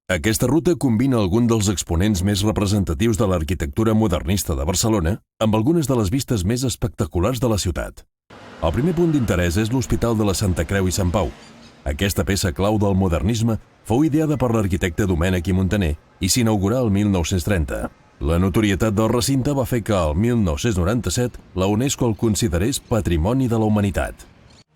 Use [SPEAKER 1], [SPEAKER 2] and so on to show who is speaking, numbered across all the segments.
[SPEAKER 1] Aquesta ruta combina algun dels exponents més representatius de l'arquitectura modernista de Barcelona amb algunes de les vistes més espectaculars de la ciutat. El primer punt d'interès és l'Hospital de la Santa Creu i Sant Pau. Aquesta peça clau del modernisme fou ideada per l'arquitecte Domènec i Montaner i s'inaugurà el 1930. La notorietat del recinte va fer que el 1997 la UNESCO el considerés Patrimoni de la Humanitat.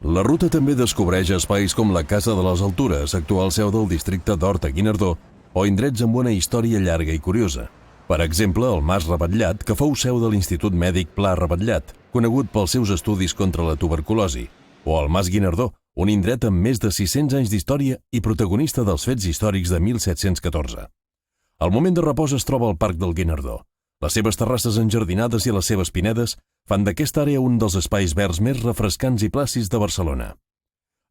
[SPEAKER 1] La ruta també descobreix espais com la Casa de les Altures, actual seu del districte d'Horta-Guinardó, o indrets amb una història llarga i curiosa. Per exemple, el Mas Rabatllat, que fou seu de l'Institut Mèdic Pla Rabatllat, conegut pels seus estudis contra la tuberculosi, o el Mas Guinardó, un indret amb més de 600 anys d'història i protagonista dels fets històrics de 1714. El moment de repòs es troba al Parc del Guinardó. Les seves terrasses enjardinades i les seves pinedes fan d'aquesta àrea un dels espais verds més refrescants i plàcids de Barcelona.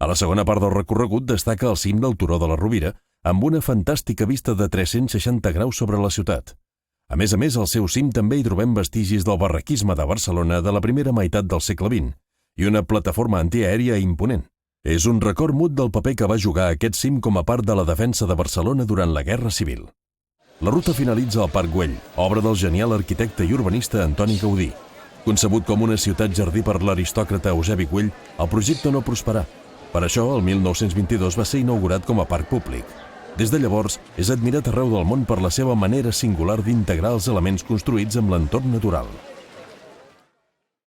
[SPEAKER 1] A la segona part del recorregut destaca el cim del Turó de la Rovira, amb una fantàstica vista de 360 graus sobre la ciutat. A més, al seu cim també hi trobem vestigis del barraquisme de Barcelona de la primera meitat del segle XX i una plataforma antiaèria imponent. És un record mut del paper que va jugar aquest cim com a part de la defensa de Barcelona durant la Guerra Civil. La ruta finalitza al Parc Güell, obra del genial arquitecte i urbanista Antoni Gaudí. Concebut com una ciutat-jardí per l'aristòcrata Eusebi Güell, el projecte no prosperà. Per això, el 1922 va ser inaugurat com a parc públic. Des de llavors, és admirat arreu del món per la seva manera singular d'integrar els elements construïts amb l'entorn natural.